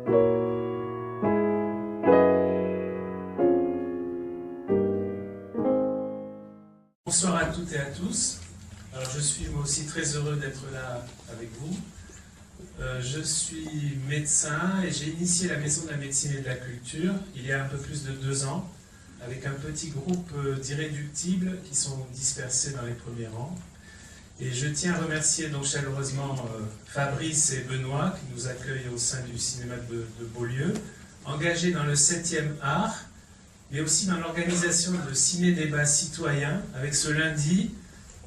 Bonsoir à toutes et à tous. Alors, je suis moi aussi très heureux d'être là avec vous. Je suis médecin et j'ai initié la Maison de la médecine et de la culture il y a un peu plus de 2 ans avec un petit groupe d'irréductibles qui sont dispersés dans les premiers rangs. Et je tiens à remercier donc chaleureusement Fabrice et Benoît qui nous accueillent au sein du cinéma de Beaulieu, engagés dans le 7e art, mais aussi dans l'organisation de ciné-débats citoyens, avec ce lundi,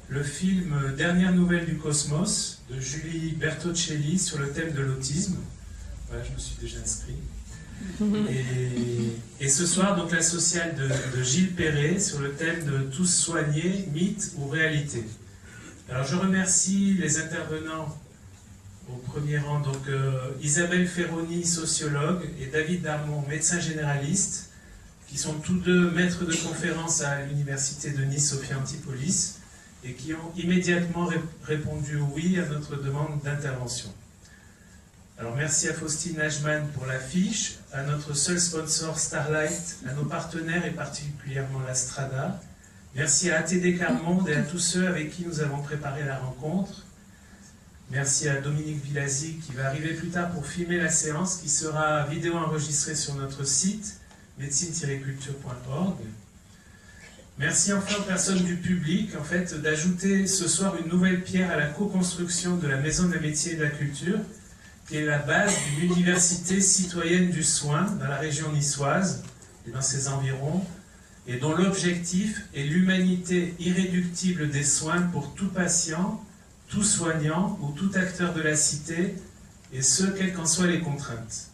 le film « Dernière nouvelle du cosmos » de Julie Bertocelli sur le thème de l'autisme. Voilà, je me suis déjà inscrit. Et ce soir, donc, la sociale de Gilles Perret sur le thème de « Tous soignés, mythe ou réalité ». Alors, je remercie les intervenants au premier rang, donc Isabelle Ferroni, sociologue, et David Darmon, médecin généraliste, qui sont tous deux maîtres de conférence à l'université de Nice, Sophia Antipolis, et qui ont immédiatement répondu oui à notre demande d'intervention. Alors merci à Faustine Najman pour l'affiche, à notre seul sponsor Starlight, à nos partenaires et particulièrement la Strada. Merci à ATD Carmonde et à tous ceux avec qui nous avons préparé la rencontre. Merci à Dominique Villazzi qui va arriver plus tard pour filmer la séance qui sera vidéo enregistrée sur notre site médecine-culture.org. Merci enfin aux personnes du public d'ajouter ce soir une nouvelle pierre à la co-construction de la Maison de la médecine et de la culture, qui est la base d'une université citoyenne du soin dans la région niçoise et dans ses environs, et dont l'objectif est l'humanité irréductible des soins pour tout patient, tout soignant ou tout acteur de la cité, et ce, quelles qu'en soient les contraintes.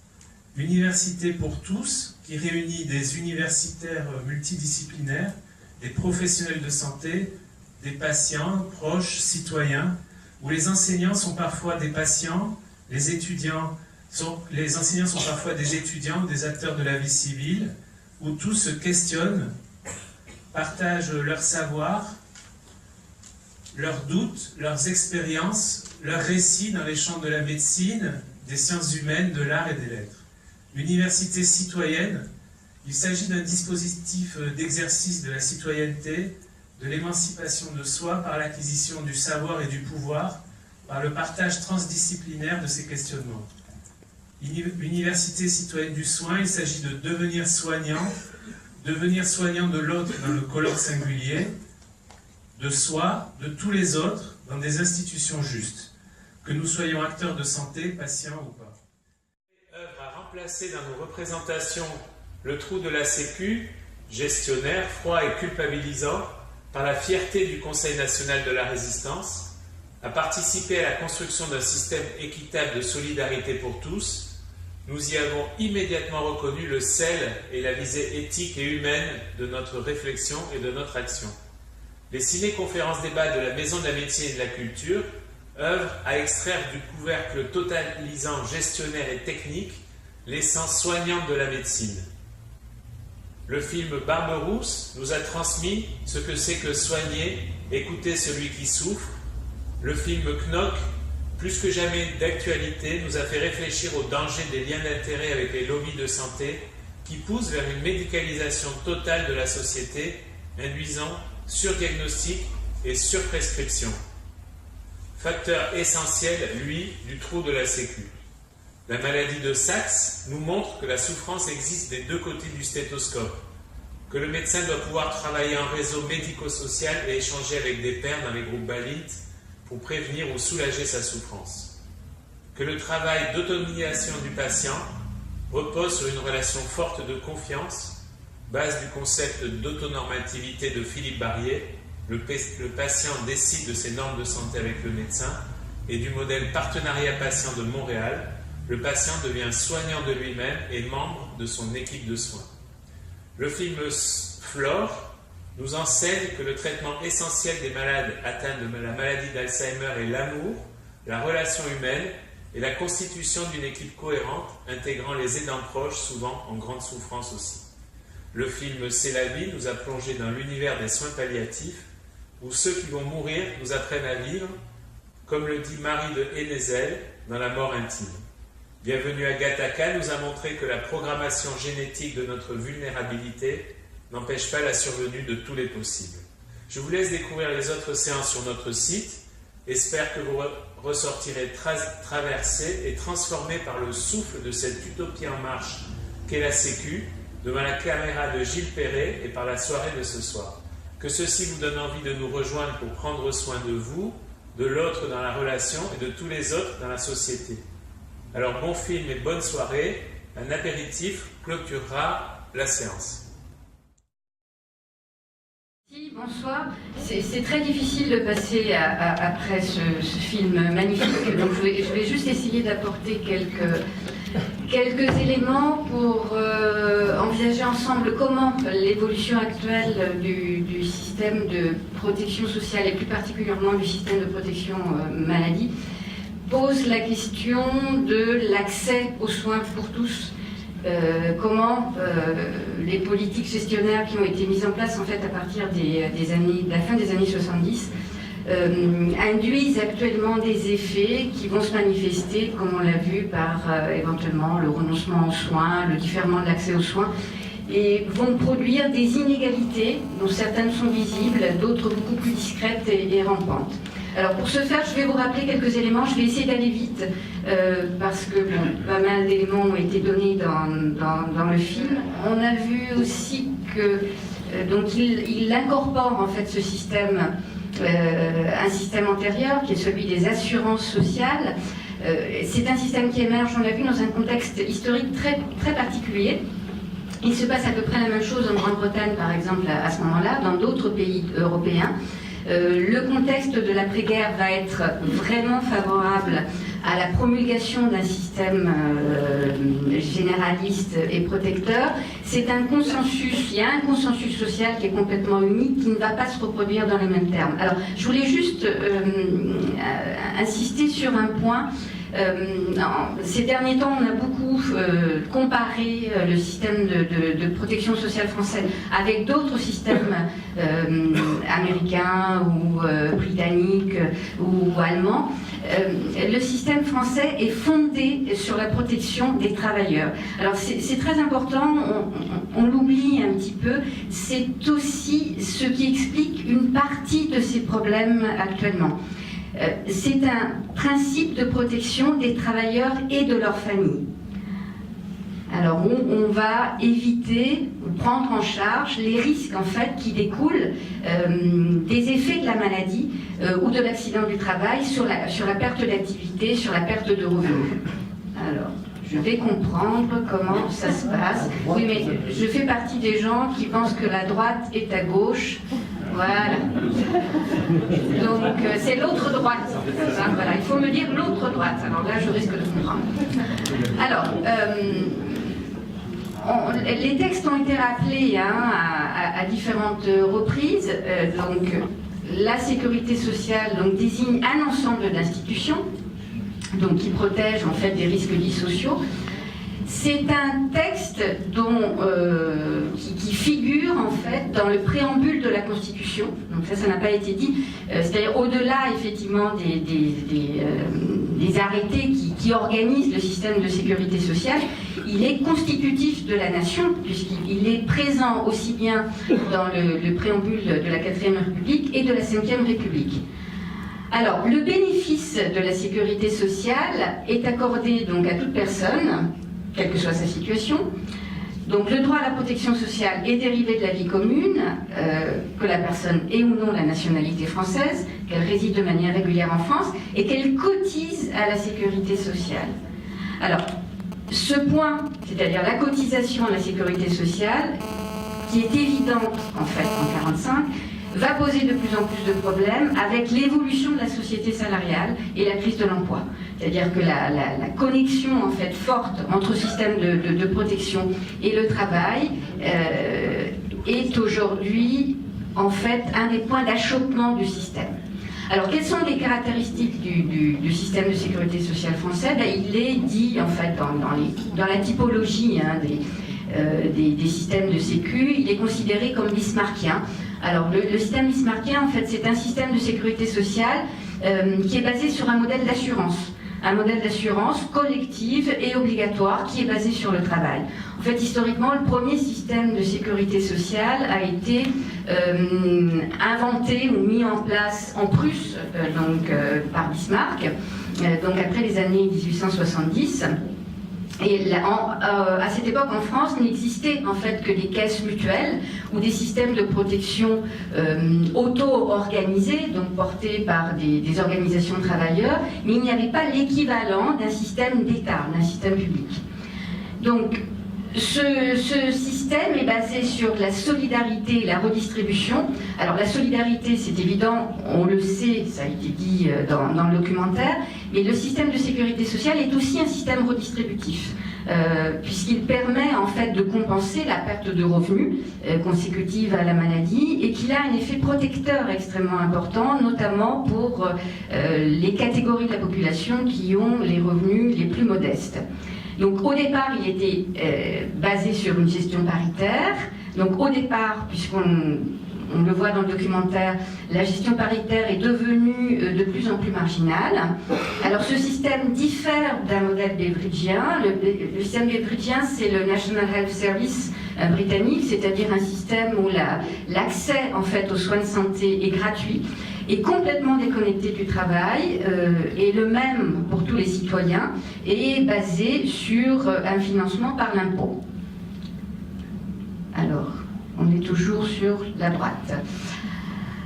Université pour tous, qui réunit des universitaires multidisciplinaires, des professionnels de santé, des patients, proches, citoyens, où les enseignants sont parfois des patients, les enseignants sont parfois des étudiants, des acteurs de la vie civile, où tous se questionnent, partagent leur savoir, leurs doutes, leurs expériences, leurs récits dans les champs de la médecine, des sciences humaines, de l'art et des lettres. L'université citoyenne, il s'agit d'un dispositif d'exercice de la citoyenneté, de l'émancipation de soi par l'acquisition du savoir et du pouvoir, par le partage transdisciplinaire de ces questionnements. Université citoyenne du soin, il s'agit de devenir soignant de l'autre dans le colloque singulier, de soi, de tous les autres, dans des institutions justes, que nous soyons acteurs de santé, patients ou pas. Œuvre à remplacer dans nos représentations le trou de la Sécu, gestionnaire, froid et culpabilisant, par la fierté du Conseil national de la résistance, à participer à la construction d'un système équitable de solidarité pour tous, nous y avons immédiatement reconnu le sel et la visée éthique et humaine de notre réflexion et de notre action. Les ciné-conférences-débats de la Maison de la médecine et de la culture œuvrent à extraire du couvercle totalisant gestionnaire et technique l'essence soignante de la médecine. Le film Barberousse nous a transmis ce que c'est que soigner, écouter celui qui souffre. Le film Knock, plus que jamais d'actualité, nous a fait réfléchir au danger des liens d'intérêt avec les lobbies de santé qui poussent vers une médicalisation totale de la société, induisant surdiagnostic et surprescription. Facteur essentiel, lui, du trou de la Sécu. La maladie de Saxe nous montre que la souffrance existe des deux côtés du stéthoscope, que le médecin doit pouvoir travailler en réseau médico-social et échanger avec des pairs dans les groupes BALIT pour prévenir ou soulager sa souffrance, que le travail d'autonomisation du patient repose sur une relation forte de confiance, base du concept d'autonormativité de Philippe Barrier, le patient décide de ses normes de santé avec le médecin, et du modèle partenariat patient de Montréal, le patient devient soignant de lui-même et membre de son équipe de soins. Le film Flore nous enseigne que le traitement essentiel des malades atteints de la maladie d'Alzheimer est l'amour, la relation humaine et la constitution d'une équipe cohérente intégrant les aidants proches, souvent en grande souffrance aussi. Le film C'est la vie nous a plongé dans l'univers des soins palliatifs où ceux qui vont mourir nous apprennent à vivre, comme le dit Marie de Hénézel dans La mort intime. Bienvenue à Gattaca nous a montré que la programmation génétique de notre vulnérabilité n'empêche pas la survenue de tous les possibles. Je vous laisse découvrir les autres séances sur notre site. J'espère que vous ressortirez traversés et transformés par le souffle de cette utopie en marche qu'est la Sécu, devant la caméra de Gilles Perret et par la soirée de ce soir. Que ceci vous donne envie de nous rejoindre pour prendre soin de vous, de l'autre dans la relation et de tous les autres dans la société. Alors bon film et bonne soirée. Un apéritif clôturera la séance. Bonsoir. C'est très difficile de passer après ce film magnifique. Donc je vais juste essayer d'apporter quelques éléments pour envisager ensemble comment l'évolution actuelle du système de protection sociale et plus particulièrement du système de protection maladie pose la question de l'accès aux soins pour tous. Comment les politiques gestionnaires qui ont été mises en place en fait à partir de la fin des années 70 induisent actuellement des effets qui vont se manifester, comme on l'a vu, par éventuellement le renoncement aux soins, le différement de l'accès aux soins, et vont produire des inégalités dont certaines sont visibles, d'autres beaucoup plus discrètes et rampantes. Alors pour ce faire, je vais vous rappeler quelques éléments. Je vais essayer d'aller vite parce que pas mal d'éléments ont été donnés dans le film. On a vu aussi que donc il incorpore en fait ce système, un système antérieur qui est celui des assurances sociales. C'est un système qui émerge, on l'a vu, dans un contexte historique très, très particulier. Il se passe à peu près la même chose en Grande-Bretagne, par exemple, à ce moment-là, dans d'autres pays européens. Le contexte de l'après-guerre va être vraiment favorable à la promulgation d'un système généraliste et protecteur. C'est un consensus, il y a un consensus social qui est complètement unique, qui ne va pas se reproduire dans les mêmes termes. Alors, je voulais juste insister sur un point. Ces derniers temps, on a beaucoup comparé le système de protection sociale français avec d'autres systèmes américains ou britanniques ou allemands. Le système français est fondé sur la protection des travailleurs. Alors c'est très important, on l'oublie un petit peu, c'est aussi ce qui explique une partie de ces problèmes actuellement. C'est un principe de protection des travailleurs et de leurs familles. Alors on va éviter, prendre en charge les risques en fait qui découlent des effets de la maladie ou de l'accident du travail sur la perte d'activité, sur la perte de revenus. Alors, je vais comprendre comment ça se passe. Oui, mais je fais partie des gens qui pensent que la droite est à gauche. Voilà. Donc, c'est l'autre droite. Hein, voilà. Il faut me dire l'autre droite. Alors là, je risque de comprendre. Alors, les textes ont été rappelés à différentes reprises. Donc, la sécurité sociale désigne un ensemble d'institutions qui protègent en fait des risques dits sociaux. C'est un texte qui figure en fait dans le préambule de la Constitution. Donc ça n'a pas été dit. C'est-à-dire au-delà effectivement des arrêtés qui organisent le système de sécurité sociale, il est constitutif de la nation puisqu'il est présent aussi bien dans le préambule de la 4e République et de la 5e République. Alors, le bénéfice de la sécurité sociale est accordé donc à toute personne, quelle que soit sa situation. Donc le droit à la protection sociale est dérivé de la vie commune, que la personne ait ou non la nationalité française, qu'elle réside de manière régulière en France et qu'elle cotise à la sécurité sociale. Alors, ce point, c'est-à-dire la cotisation à la sécurité sociale, qui est évidente en fait en 1945, va poser de plus en plus de problèmes avec l'évolution de la société salariale et la crise de l'emploi. C'est-à-dire que la connexion en fait forte entre système de protection et le travail est aujourd'hui en fait un des points d'achoppement du système. Alors, quelles sont les caractéristiques du système de sécurité sociale français? Il est dit en fait dans la typologie des systèmes de sécu, il est considéré comme bismarckien. Alors le système bismarckien, en fait, c'est un système de sécurité sociale qui est basé sur un modèle d'assurance. un modèle d'assurance collective et obligatoire qui est basé sur le travail. En fait, historiquement, le premier système de sécurité sociale a été inventé ou mis en place en Prusse, par Bismarck, donc après les années 1870. Et à cette époque, en France, n'existait en fait que des caisses mutuelles ou des systèmes de protection auto-organisés, donc portés par des organisations de travailleurs, mais il n'y avait pas l'équivalent d'un système d'État, d'un système public. Donc, ce système est basé sur la solidarité et la redistribution. Alors la solidarité, c'est évident, on le sait, ça a été dit dans le documentaire, mais le système de sécurité sociale est aussi un système redistributif, puisqu'il permet en fait de compenser la perte de revenus consécutive à la maladie et qu'il a un effet protecteur extrêmement important, notamment pour les catégories de la population qui ont les revenus les plus modestes. Donc au départ, il était basé sur une gestion paritaire. Donc au départ, puisqu'on le voit dans le documentaire, la gestion paritaire est devenue de plus en plus marginale. Alors ce système diffère d'un modèle beveridgien. Le système beveridgien, c'est le National Health Service britannique, c'est-à-dire un système où l'accès en fait aux soins de santé est gratuit, est complètement déconnecté du travail, est le même pour tous les citoyens et est basé sur un financement par l'impôt. Alors, on est toujours sur la droite.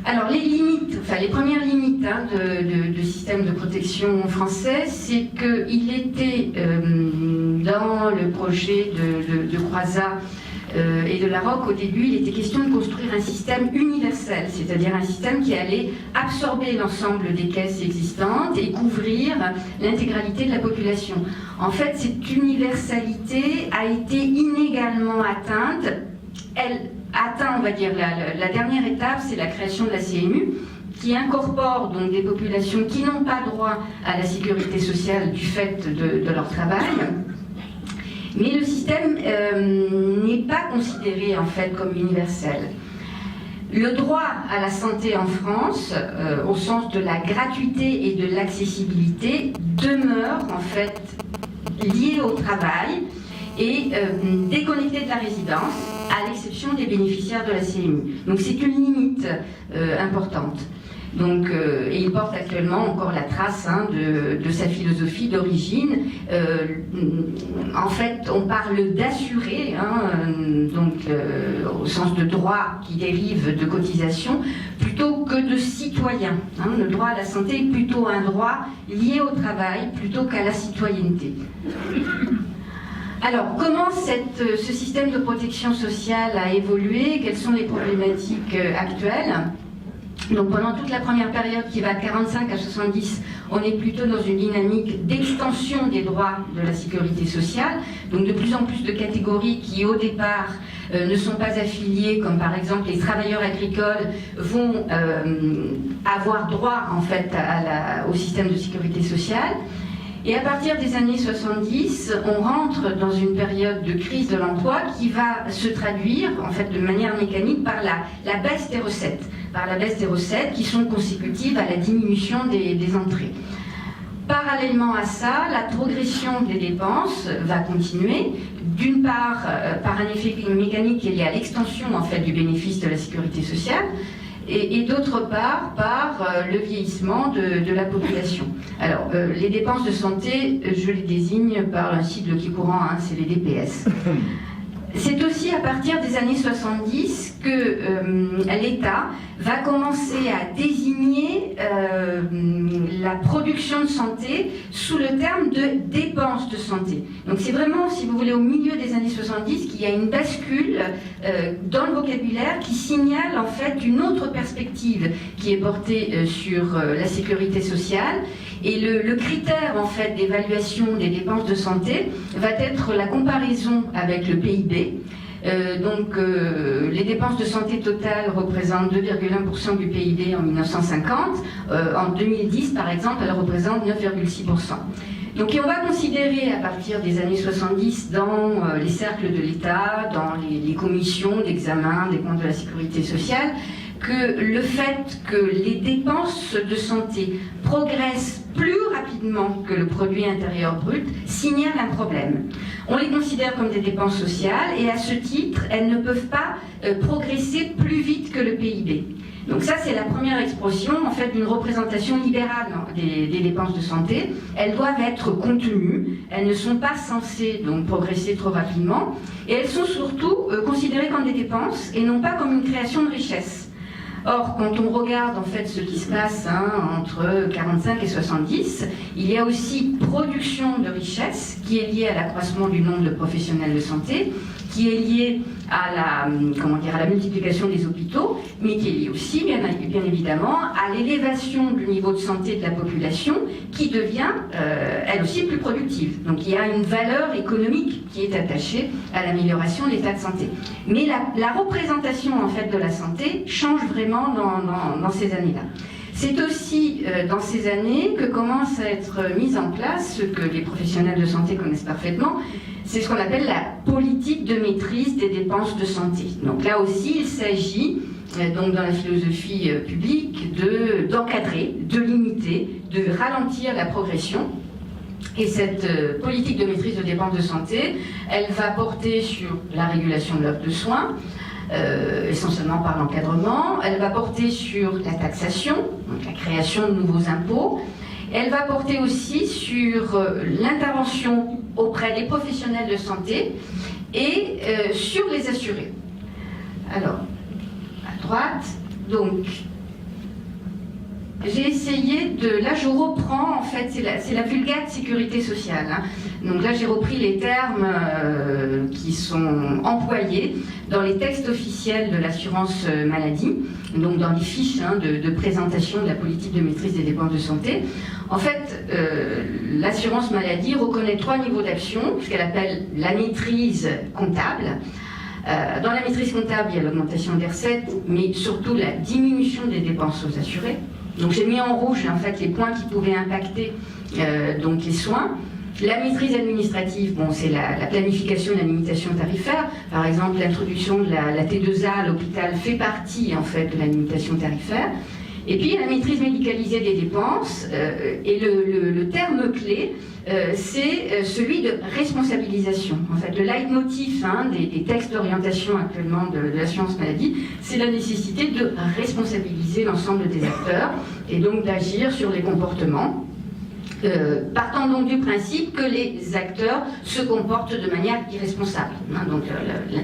Alors, les limites, enfin les premières limites de système de protection français, c'est qu'il était dans le projet de Croizat et de Larocque, au début, il était question de construire un système universel, c'est-à-dire un système qui allait absorber l'ensemble des caisses existantes et couvrir l'intégralité de la population. En fait, cette universalité a été inégalement atteinte. Elle atteint, on va dire, la dernière étape, c'est la création de la CMU, qui incorpore donc des populations qui n'ont pas droit à la sécurité sociale du fait de leur travail. Mais le système n'est pas considéré en fait comme universel. Le droit à la santé en France, au sens de la gratuité et de l'accessibilité, demeure en fait lié au travail et déconnecté de la résidence, à l'exception des bénéficiaires de la CMU. Donc c'est une limite importante. Donc, et il porte actuellement encore la trace de sa philosophie d'origine. En fait, on parle d'assurer, au sens de droit qui dérive de cotisation, plutôt que de citoyen. Le droit à la santé est plutôt un droit lié au travail plutôt qu'à la citoyenneté. Alors, comment ce système de protection sociale a évolué? Quelles sont les problématiques actuelles? Donc pendant toute la première période qui va de 45 à 70, on est plutôt dans une dynamique d'extension des droits de la sécurité sociale. Donc de plus en plus de catégories qui au départ ne sont pas affiliées, comme par exemple les travailleurs agricoles, vont avoir droit en fait au système de sécurité sociale. Et à partir des années 70, on rentre dans une période de crise de l'emploi qui va se traduire en fait de manière mécanique par la baisse des recettes. Par la baisse des recettes qui sont consécutives à la diminution des entrées. Parallèlement à ça, la progression des dépenses va continuer, d'une part par un effet mécanique qui est lié à l'extension en fait, du bénéfice de la sécurité sociale, et d'autre part par le vieillissement de la population. Alors, les dépenses de santé, je les désigne par un sigle qui est courant, c'est les DPS. C'est aussi à partir des années 70 que l'État va commencer à désigner la production de santé sous le terme de dépenses de santé. Donc c'est vraiment, si vous voulez, au milieu des années 70 qu'il y a une bascule dans le vocabulaire qui signale en fait une autre perspective qui est portée sur la sécurité sociale. Et le critère en fait d'évaluation des dépenses de santé va être la comparaison avec le PIB. Les dépenses de santé totales représentent 2,1% du PIB en 1950. En 2010, par exemple, elles représentent 9,6%. Donc, et on va considérer à partir des années 70 dans les cercles de l'État, dans les commissions d'examen des comptes de la sécurité sociale, que le fait que les dépenses de santé progressent plus rapidement que le produit intérieur brut signale un problème. On les considère comme des dépenses sociales et à ce titre, elles ne peuvent pas progresser plus vite que le PIB. Donc ça, c'est la première expression en fait d'une représentation libérale des dépenses de santé. Elles doivent être contenues, elles ne sont pas censées donc progresser trop rapidement, et elles sont surtout considérées comme des dépenses et non pas comme une création de richesse. Or, quand on regarde en fait ce qui se passe entre 45 et 70, il y a aussi production de richesse qui est liée à l'accroissement du nombre de professionnels de santé, qui est liée à la multiplication des hôpitaux, mais qui est liée aussi, bien évidemment, à l'élévation du niveau de santé de la population, qui devient, elle aussi, plus productive. Donc il y a une valeur économique qui est attachée à l'amélioration de l'état de santé. Mais la représentation, en fait, de la santé change vraiment dans ces années-là. C'est aussi dans ces années que commence à être mise en place ce que les professionnels de santé connaissent parfaitement, c'est ce qu'on appelle la politique de maîtrise des dépenses de santé. Donc là aussi, il s'agit, donc dans la philosophie publique, d'encadrer, de limiter, de ralentir la progression. Et cette politique de maîtrise de dépenses de santé, elle va porter sur la régulation de l'offre de soins, essentiellement par l'encadrement. Elle va porter sur la taxation, donc la création de nouveaux impôts. Elle va porter aussi sur l'intervention auprès des professionnels de santé et sur les assurés. Alors, à droite, donc, j'ai essayé de... Là, je reprends, en fait, c'est la Vulgate sécurité sociale. Donc là, j'ai repris les termes qui sont employés dans les textes officiels de l'assurance maladie, donc dans les fiches de présentation de la politique de maîtrise des dépenses de santé. En fait, l'assurance maladie reconnaît 3 niveaux d'action, ce qu'elle appelle la maîtrise comptable. Dans la maîtrise comptable, il y a l'augmentation des recettes, mais surtout la diminution des dépenses aux assurés. Donc j'ai mis en rouge en fait les points qui pouvaient impacter donc les soins. La maîtrise administrative, bon, c'est la planification et la limitation tarifaire. Par exemple, l'introduction de la T2A à l'hôpital fait partie en fait de la limitation tarifaire. Et puis la maîtrise médicalisée des dépenses, et le terme clé, c'est celui de responsabilisation. En fait, le leitmotiv des textes d'orientation actuellement de l'assurance maladie, c'est la nécessité de responsabiliser l'ensemble des acteurs et donc d'agir sur les comportements. Partant donc du principe que les acteurs se comportent de manière irresponsable. Donc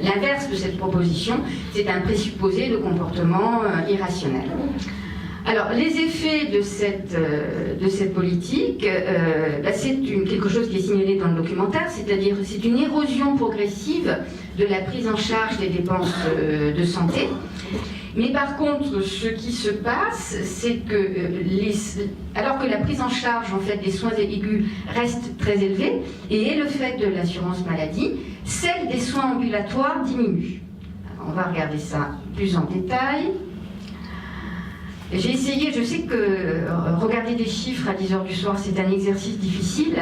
l'inverse de cette proposition, c'est un présupposé de comportement irrationnel. Alors, les effets de cette politique, c'est quelque chose qui est signalé dans le documentaire, c'est-à-dire c'est une érosion progressive de la prise en charge des dépenses de santé. Mais par contre, ce qui se passe, c'est que alors que la prise en charge en fait, des soins aigus reste très élevée, et le fait de l'assurance maladie, celle des soins ambulatoires diminue. Alors, on va regarder ça plus en détail. J'ai essayé, je sais que regarder des chiffres à 10h du soir, c'est un exercice difficile,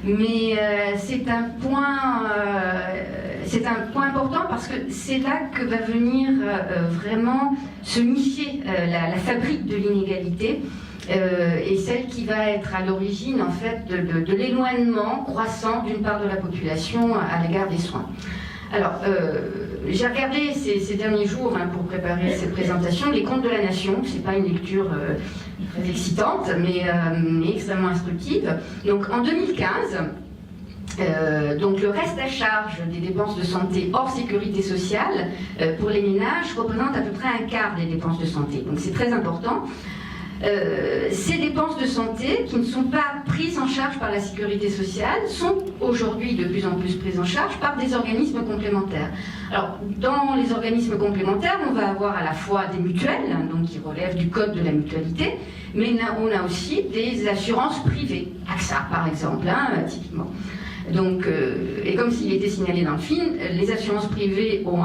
mais c'est un point important parce que c'est là que va venir vraiment se nicher la fabrique de l'inégalité et celle qui va être à l'origine en fait de l'éloignement croissant d'une part de la population à l'égard des soins. Alors, j'ai regardé ces derniers jours pour préparer cette présentation les comptes de la Nation. C'est pas une lecture très excitante, mais extrêmement instructive. Donc, en 2015, donc le reste à charge des dépenses de santé hors sécurité sociale pour les ménages représente à peu près un quart des dépenses de santé. Donc, c'est très important. Ces dépenses de santé qui ne sont pas prises en charge par la sécurité sociale sont aujourd'hui de plus en plus prises en charge par des organismes complémentaires. Alors, dans les organismes complémentaires, on va avoir à la fois des mutuelles, donc qui relèvent du code de la mutualité, mais on a aussi des assurances privées, AXA par exemple, typiquement. Donc, et comme s'il était signalé dans le film, les assurances privées ont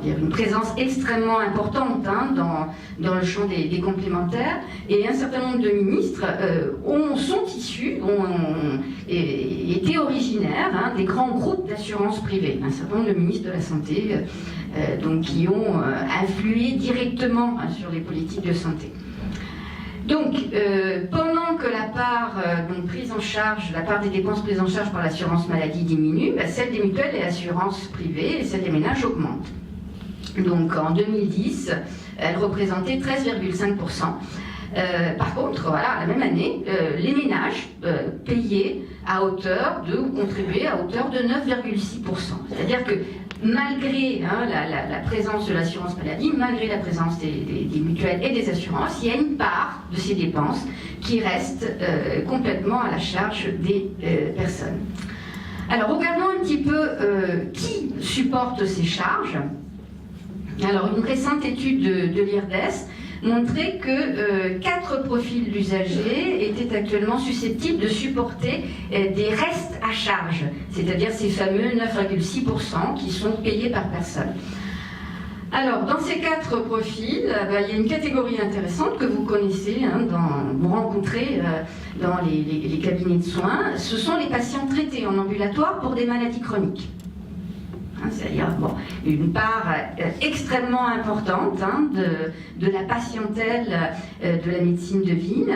une présence extrêmement importante dans le champ des complémentaires, et un certain nombre de ministres sont issus, étaient originaires des grands groupes d'assurances privées. Un certain nombre de ministres de la Santé donc, qui ont influé directement sur les politiques de santé. Donc, pendant que la part prise en charge, la part des dépenses prises en charge par l'assurance maladie diminue, celle des mutuelles et assurances privées et celle des ménages augmente. Donc, en 2010, elle représentait 13,5%. Par contre, voilà, la même année, les ménages payaient à hauteur de, ou contribuaient à hauteur de 9,6%. C'est-à-dire que malgré la présence de l'assurance maladie, malgré la présence des mutuelles et des assurances, il y a une part de ces dépenses qui reste complètement à la charge des personnes. Alors, regardons un petit peu qui supporte ces charges. Alors, une récente étude de l'IRDES montrait que 4 profils d'usagers étaient actuellement susceptibles de supporter des restes à charge, c'est-à-dire ces fameux 9,6% qui sont payés par personne. Alors, dans ces 4 profils, il y a une catégorie intéressante que vous connaissez, vous rencontrez dans les cabinets de soins. Ce sont les patients traités en ambulatoire pour des maladies chroniques. C'est-à-dire une part extrêmement importante de la patientèle de la médecine de ville,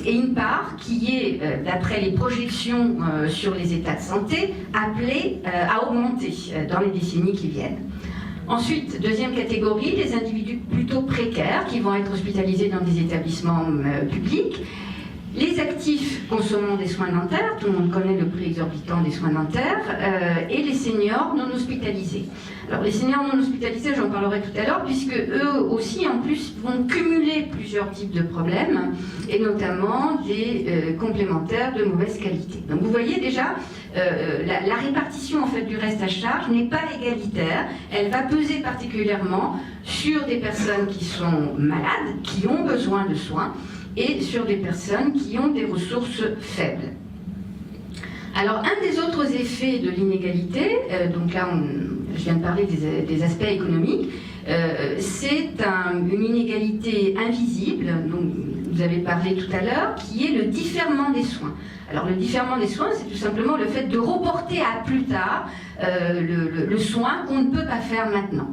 et une part qui est, d'après les projections sur les états de santé, appelée à augmenter dans les décennies qui viennent. Ensuite, deuxième catégorie, les individus plutôt précaires qui vont être hospitalisés dans des établissements publics. Les actifs consommant des soins dentaires, tout le monde connaît le prix exorbitant des soins dentaires, et les seniors non hospitalisés. Alors les seniors non hospitalisés, j'en parlerai tout à l'heure, puisque eux aussi, en plus, vont cumuler plusieurs types de problèmes, et notamment des complémentaires de mauvaise qualité. Donc vous voyez déjà, la répartition en fait du reste à charge n'est pas égalitaire, elle va peser particulièrement sur des personnes qui sont malades, qui ont besoin de soins, et sur des personnes qui ont des ressources faibles. Alors, un des autres effets de l'inégalité, donc là, je viens de parler des aspects économiques, c'est une inégalité invisible, dont vous avez parlé tout à l'heure, qui est le différement des soins. Alors, le différement des soins, c'est tout simplement le fait de reporter à plus tard le soin qu'on ne peut pas faire maintenant.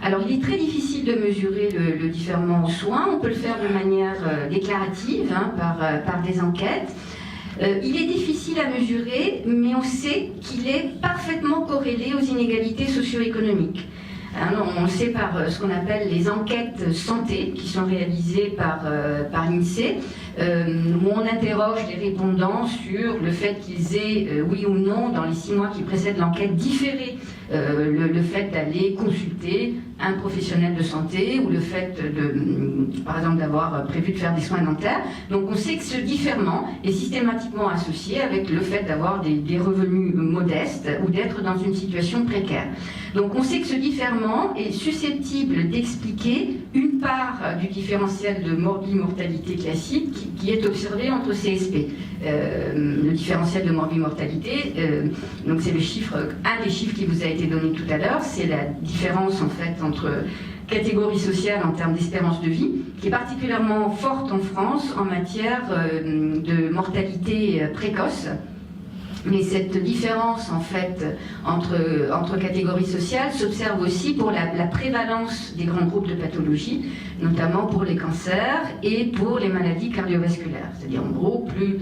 Alors, il est très difficile de mesurer le différement aux soins. On peut le faire de manière déclarative, par des enquêtes. Il est difficile à mesurer, mais on sait qu'il est parfaitement corrélé aux inégalités socio-économiques. On le sait par ce qu'on appelle les enquêtes santé, qui sont réalisées par l'INSEE, où on interroge les répondants sur le fait qu'ils aient, oui ou non, dans les 6 mois qui précèdent l'enquête, différé le fait d'aller consulter un professionnel de santé ou le fait, par exemple, d'avoir prévu de faire des soins dentaires. Donc on sait que ce différement est systématiquement associé avec le fait d'avoir des revenus modestes ou d'être dans une situation précaire. Donc on sait que ce différement est susceptible d'expliquer une part du différentiel de morbi-mortalité classique qui est observé entre CSP. Le différentiel de morbi-mortalité, donc c'est un des chiffres qui vous a été donné tout à l'heure, c'est la différence en fait entre catégories sociales en termes d'espérance de vie, qui est particulièrement forte en France en matière de mortalité précoce. Mais cette différence en fait entre catégories sociales s'observe aussi pour la prévalence des grands groupes de pathologies, notamment pour les cancers et pour les maladies cardiovasculaires. C'est-à-dire en gros, plus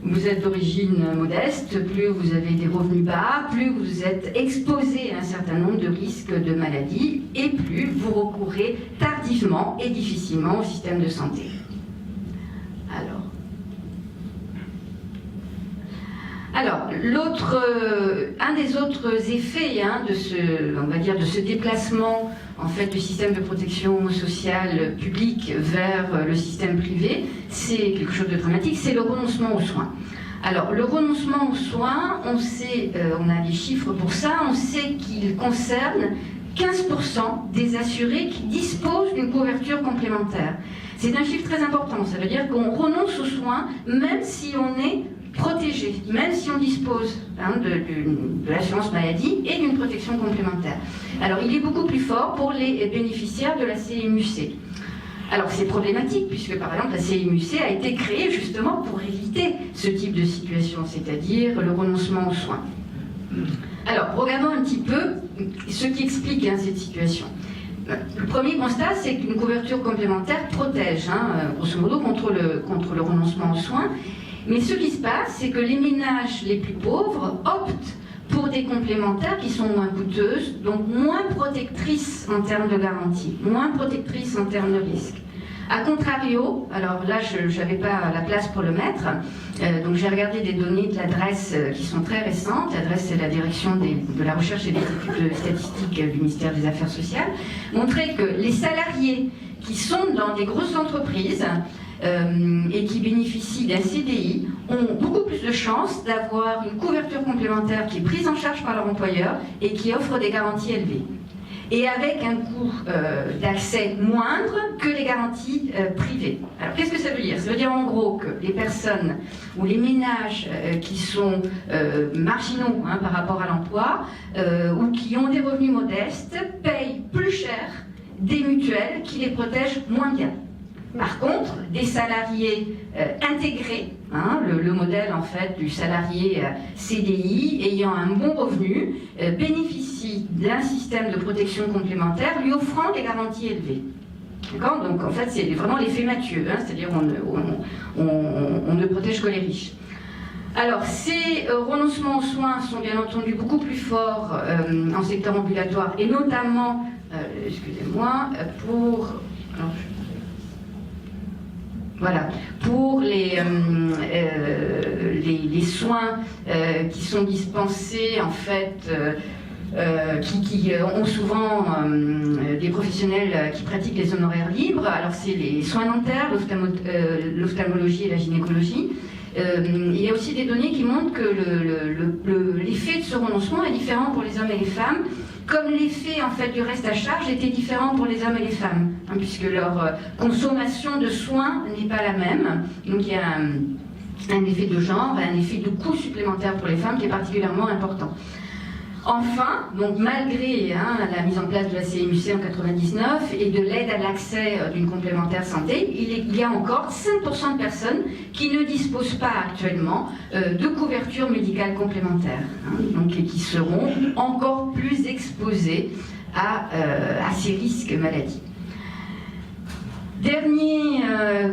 vous êtes d'origine modeste, plus vous avez des revenus bas, plus vous êtes exposé à un certain nombre de risques de maladies et plus vous recourez tardivement et difficilement au système de santé. Alors, un des autres effets de ce déplacement en fait, du système de protection sociale publique vers le système privé, c'est quelque chose de dramatique, c'est le renoncement aux soins. Alors, le renoncement aux soins, on sait, on a des chiffres pour ça, on sait qu'il concerne 15% des assurés qui disposent d'une couverture complémentaire. C'est un chiffre très important, ça veut dire qu'on renonce aux soins même si on est protégé, même si on dispose de l'assurance maladie et d'une protection complémentaire. Alors, il est beaucoup plus fort pour les bénéficiaires de la CMU-C. Alors, c'est problématique, puisque, par exemple, la CMU-C a été créée justement pour éviter ce type de situation, c'est-à-dire le renoncement aux soins. Alors, regardons un petit peu ce qui explique cette situation. Le premier constat, c'est qu'une couverture complémentaire protège, grosso modo, contre le renoncement aux soins. Mais ce qui se passe, c'est que les ménages les plus pauvres optent pour des complémentaires qui sont moins coûteuses, donc moins protectrices en termes de garantie, moins protectrices en termes de risque. A contrario, alors là je n'avais pas la place pour le mettre, donc j'ai regardé des données de l'adresse qui sont très récentes. L'adresse, c'est la direction de la recherche et des études statistiques du ministère des Affaires sociales, montrait que les salariés qui sont dans des grosses entreprises et qui bénéficient d'un CDI ont beaucoup plus de chances d'avoir une couverture complémentaire qui est prise en charge par leur employeur et qui offre des garanties élevées. Et avec un coût d'accès moindre que les garanties privées. Alors qu'est-ce que ça veut dire? Ça veut dire en gros que les personnes ou les ménages qui sont marginaux par rapport à l'emploi ou qui ont des revenus modestes payent plus cher des mutuelles qui les protègent moins bien. Par contre, des salariés intégrés, le modèle en fait du salarié CDI ayant un bon revenu, bénéficient d'un système de protection complémentaire lui offrant des garanties élevées. D'accord? Donc en fait, c'est vraiment l'effet Mathieu, c'est-à-dire on ne protège que les riches. Alors, ces renoncements aux soins sont bien entendu beaucoup plus forts en secteur ambulatoire et notamment, excusez-moi, pour les soins qui sont dispensés en fait, qui ont souvent des professionnels qui pratiquent les honoraires libres. Alors c'est les soins dentaires, l'ophtalmologie et la gynécologie. Il y a aussi des données qui montrent que l'effet de ce renoncement est différent pour les hommes et les femmes, comme l'effet en fait du reste à charge était différent pour les hommes et les femmes, puisque leur consommation de soins n'est pas la même. Donc il y a un effet de genre, un effet de coût supplémentaire pour les femmes qui est particulièrement important. Enfin, donc malgré la mise en place de la CMU-C en 1999 et de l'aide à l'accès d'une complémentaire santé, il y a encore 5% de personnes qui ne disposent pas actuellement de couverture médicale complémentaire, donc, et qui seront encore plus exposées à ces risques maladies. Dernier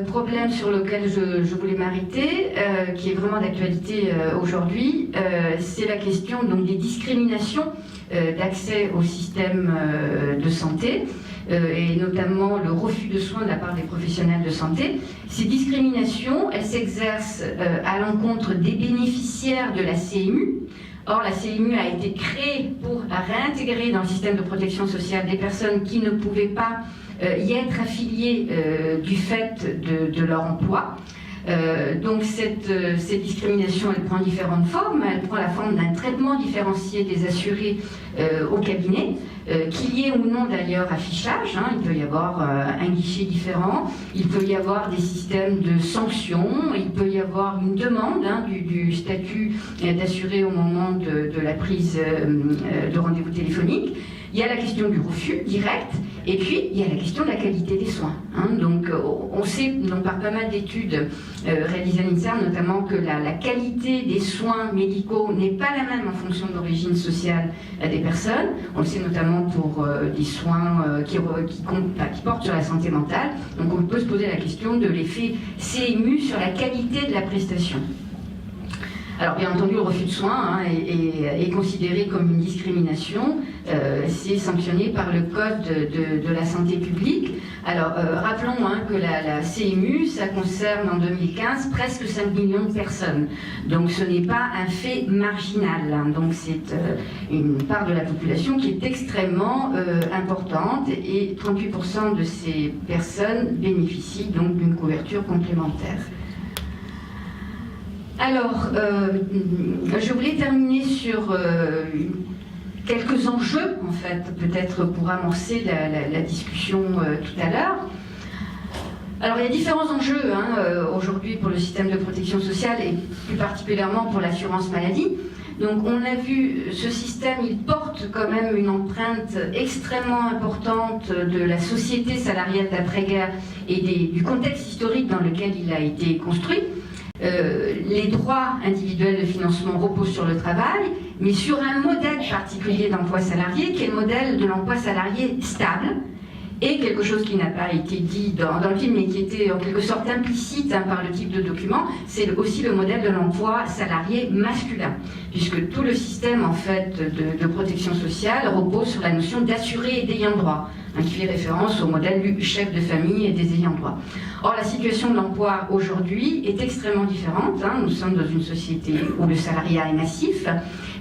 problème sur lequel je voulais m'arrêter, qui est vraiment d'actualité aujourd'hui, c'est la question donc, des discriminations d'accès au système de santé, et notamment le refus de soins de la part des professionnels de santé. Ces discriminations, elles s'exercent à l'encontre des bénéficiaires de la CMU. Or, la CMU a été créée pour réintégrer dans le système de protection sociale des personnes qui ne pouvaient pas y être affiliées du fait de leur emploi. Donc cette discrimination, elle prend différentes formes. Elle prend la forme d'un traitement différencié des assurés au cabinet, qu'il y ait ou non d'ailleurs affichage. Il peut y avoir un guichet différent, il peut y avoir des systèmes de sanctions, il peut y avoir une demande du statut d'assuré au moment de la prise de rendez-vous téléphonique. Il y a la question du refus direct, et puis il y a la question de la qualité des soins. Donc on sait donc, par pas mal d'études réalisées à l'INSERM, notamment que la qualité des soins médicaux n'est pas la même en fonction de l'origine sociale des personnes. On le sait notamment pour des soins qui portent sur la santé mentale. Donc on peut se poser la question de l'effet CMU sur la qualité de la prestation. Alors bien entendu, le refus de soins est considéré comme une discrimination, c'est sanctionné par le Code de la santé publique. Alors rappelons que la CMU, ça concerne en 2015 presque 5 millions de personnes, donc ce n'est pas un fait marginal, donc c'est une part de la population qui est extrêmement importante et 38% de ces personnes bénéficient donc d'une couverture complémentaire. Alors, je voulais terminer sur quelques enjeux, en fait, peut-être pour amorcer la discussion tout à l'heure. Alors, il y a différents enjeux aujourd'hui pour le système de protection sociale et plus particulièrement pour l'assurance maladie. Donc, on a vu, ce système, il porte quand même une empreinte extrêmement importante de la société salariale d'après-guerre et du contexte historique dans lequel il a été construit. Les droits individuels de financement reposent sur le travail, mais sur un modèle particulier d'emploi salarié, qui est le modèle de l'emploi salarié stable Et quelque chose qui n'a pas été dit dans le film, mais qui était en quelque sorte implicite par le type de document, c'est aussi le modèle de l'emploi salarié masculin, puisque tout le système en fait de protection sociale repose sur la notion d'assuré et d'ayant droit, qui fait référence au modèle du chef de famille et des ayants droit. Or, la situation de l'emploi aujourd'hui est extrêmement différente. Nous sommes dans une société où le salariat est massif,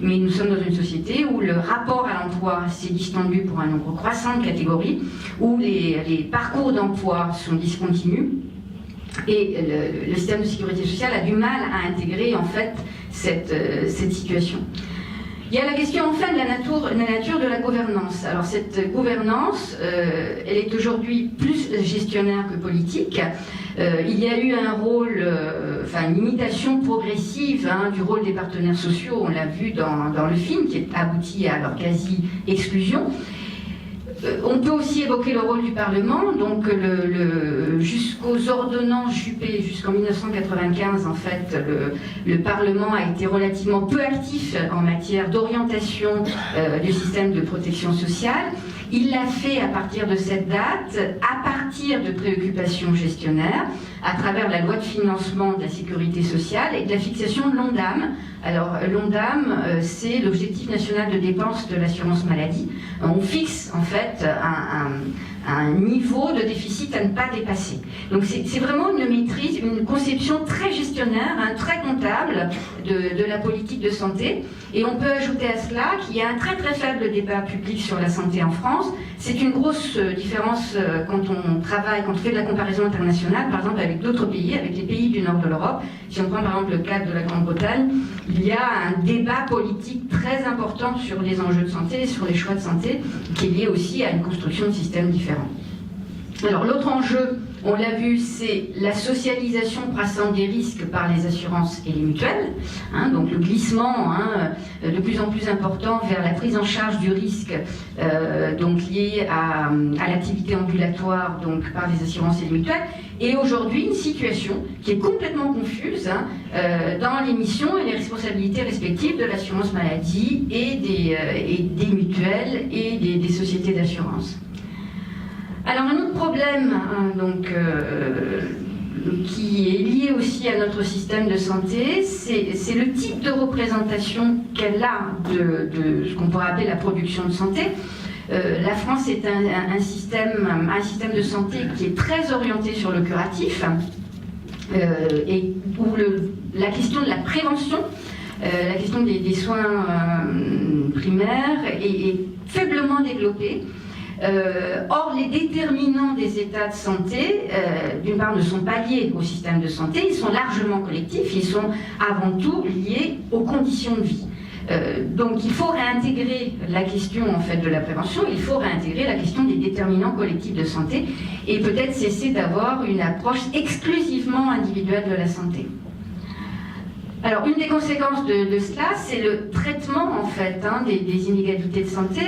mais nous sommes dans une société où le rapport à l'emploi s'est distendu pour un nombre croissant de catégories, où les parcours d'emploi sont discontinus, et le système de sécurité sociale a du mal à intégrer en fait cette situation. Il y a la question enfin de la nature de la gouvernance. Alors cette gouvernance, elle est aujourd'hui plus gestionnaire que politique. Il y a eu un rôle, une imitation progressive du rôle des partenaires sociaux, on l'a vu dans le film, qui est abouti à leur quasi-exclusion. On peut aussi évoquer le rôle du Parlement, donc jusqu'aux ordonnances Juppé, jusqu'en 1995, en fait, le Parlement a été relativement peu actif en matière d'orientation du système de protection sociale. Il l'a fait à partir de cette date, à partir de préoccupations gestionnaires, à travers la loi de financement de la sécurité sociale et de la fixation de l'ONDAM. Alors l'ONDAM, c'est l'objectif national de dépenses de l'assurance maladie. On fixe en fait un niveau de déficit à ne pas dépasser. Donc c'est vraiment une maîtrise, une conception très gestionnaire, très comptable de la politique de santé. Et on peut ajouter à cela qu'il y a un très très faible débat public sur la santé en France. C'est une grosse différence quand on travaille, quand on fait de la comparaison internationale, par exemple avec d'autres pays, avec les pays du nord de l'Europe. Si on prend par exemple le cas de la Grande-Bretagne, il y a un débat politique très important sur les enjeux de santé, sur les choix de santé, qui est lié aussi à une construction de systèmes différents. Alors l'autre enjeu, on l'a vu, c'est la socialisation croissante des risques par les assurances et les mutuelles, donc le glissement de plus en plus important vers la prise en charge du risque donc lié à l'activité ambulatoire donc par les assurances et les mutuelles, et aujourd'hui une situation qui est complètement confuse dans les missions et les responsabilités respectives de l'assurance maladie et des mutuelles et des sociétés d'assurance. Alors un autre problème qui est lié aussi à notre système de santé, c'est le type de représentation qu'elle a de ce qu'on pourrait appeler la production de santé. La France est un système de santé qui est très orienté sur le curatif et où la question de la prévention, la question des soins primaires est faiblement développée. Or, les déterminants des états de santé, d'une part, ne sont pas liés au système de santé, ils sont largement collectifs, ils sont avant tout liés aux conditions de vie. Donc, il faut réintégrer la question en fait de la prévention, il faut réintégrer la question des déterminants collectifs de santé et peut-être cesser d'avoir une approche exclusivement individuelle de la santé. Alors, une des conséquences de cela, c'est le traitement en fait des inégalités de santé.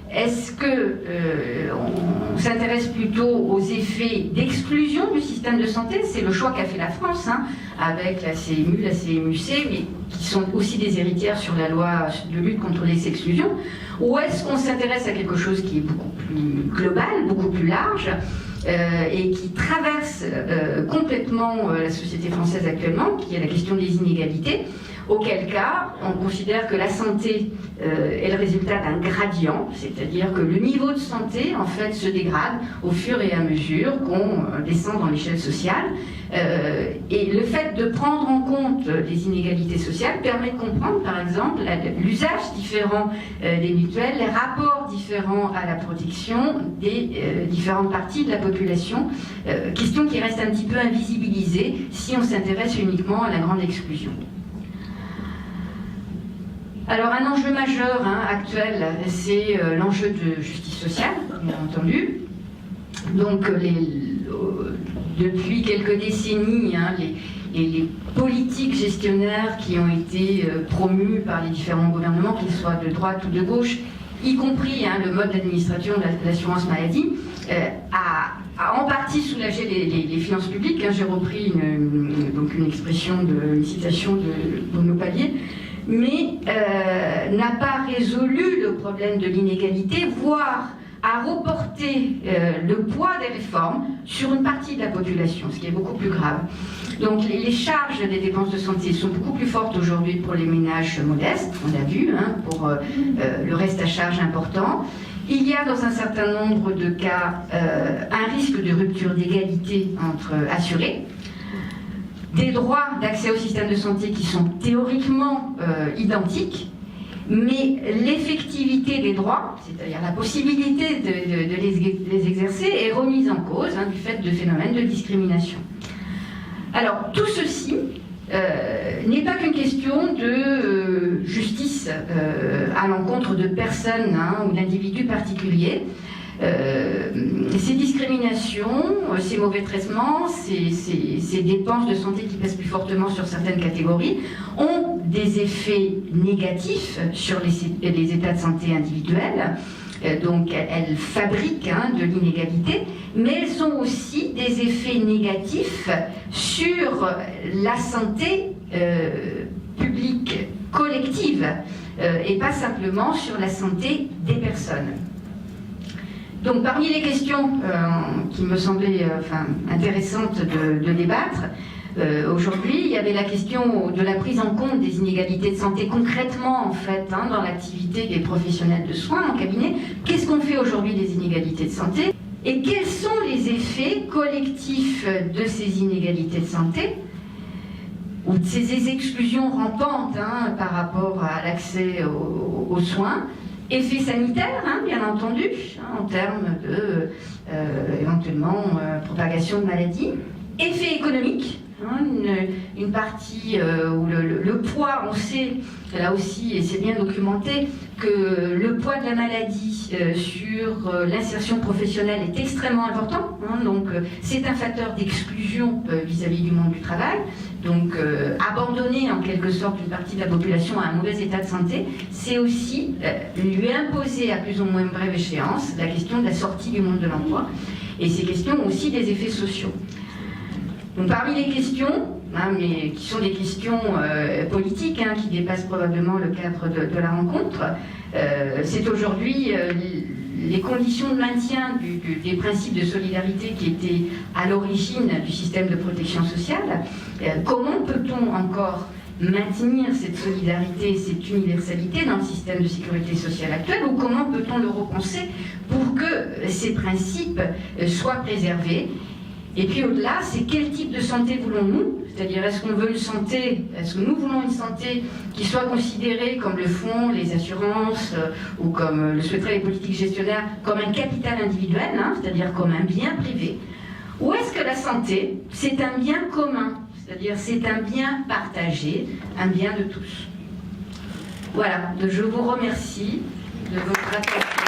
Est-ce qu'on s'intéresse plutôt aux effets d'exclusion du système de santé? C'est le choix qu'a fait la France, avec la CMU, la CMU-C, mais qui sont aussi des héritières sur la loi de lutte contre les exclusions. Ou est-ce qu'on s'intéresse à quelque chose qui est beaucoup plus global, beaucoup plus large, et qui traverse complètement la société française actuellement, qui est la question des inégalités? Auquel cas, on considère que la santé est le résultat d'un gradient, c'est-à-dire que le niveau de santé, en fait, se dégrade au fur et à mesure qu'on descend dans l'échelle sociale. Et le fait de prendre en compte les inégalités sociales permet de comprendre, par exemple, l'usage différent des mutuelles, les rapports différents à la protection des différentes parties de la population, question qui reste un petit peu invisibilisée si on s'intéresse uniquement à la grande exclusion. Alors un enjeu majeur actuel, c'est l'enjeu de justice sociale, bien entendu. Donc depuis quelques décennies, les politiques gestionnaires qui ont été promues par les différents gouvernements, qu'ils soient de droite ou de gauche, y compris le mode d'administration de l'assurance maladie, a en partie soulagé les finances publiques. J'ai repris une citation de Bruno Palier, mais n'a pas résolu le problème de l'inégalité, voire à reporter le poids des réformes sur une partie de la population, ce qui est beaucoup plus grave. Donc les charges des dépenses de santé sont beaucoup plus fortes aujourd'hui pour les ménages modestes, on l'a vu, hein, pour le reste à charge important. Il y a dans un certain nombre de cas un risque de rupture d'égalité entre assurés, des droits d'accès au système de santé qui sont théoriquement identiques, mais l'effectivité des droits, c'est-à-dire la possibilité de les exercer, est remise en cause hein, du fait de phénomènes de discrimination. Alors, tout ceci n'est pas qu'une question de justice à l'encontre de personnes hein, ou d'individus particuliers. Ces discriminations, ces mauvais traitements, ces dépenses de santé qui pèsent plus fortement sur certaines catégories ont des effets négatifs sur les états de santé individuels. Donc elles fabriquent hein, de l'inégalité, mais elles ont aussi des effets négatifs sur la santé publique collective et pas simplement sur la santé des personnes. Donc parmi les questions qui me semblaient intéressantes de débattre, aujourd'hui, il y avait la question de la prise en compte des inégalités de santé concrètement en fait hein, dans l'activité des professionnels de soins en cabinet. Qu'est-ce qu'on fait aujourd'hui des inégalités de santé et quels sont les effets collectifs de ces inégalités de santé ou de ces exclusions rampantes hein, par rapport à l'accès aux soins? Effets sanitaires, hein, bien entendu, hein, en termes de éventuellement propagation de maladies. Effets économiques, hein, une partie où le poids, on sait là aussi, et c'est bien documenté, que le poids de la maladie sur l'insertion professionnelle est extrêmement important. Hein, donc c'est un facteur d'exclusion vis-à-vis du monde du travail. Donc abandonner en quelque sorte une partie de la population à un mauvais état de santé, c'est aussi lui imposer à plus ou moins brève échéance la question de la sortie du monde de l'emploi. Et ces questions ont aussi des effets sociaux. Donc parmi les questions, hein, mais qui sont des questions politiques, hein, qui dépassent probablement le cadre de la rencontre, c'est aujourd'hui les conditions de maintien des principes de solidarité qui étaient à l'origine du système de protection sociale. Comment peut-on encore maintenir cette solidarité, cette universalité dans le système de sécurité sociale actuel, ou comment peut-on le repenser pour que ces principes soient préservés? Et puis au-delà, c'est quel type de santé voulons-nous? C'est-à-dire, est-ce qu'on veut une santé, est-ce que nous voulons une santé qui soit considérée, comme le font les assurances ou comme le souhaiteraient les politiques gestionnaires, comme un capital individuel, hein, c'est-à-dire comme un bien privé? Ou est-ce que la santé, c'est un bien commun, c'est-à-dire c'est un bien partagé, un bien de tous? Voilà, je vous remercie de votre attention.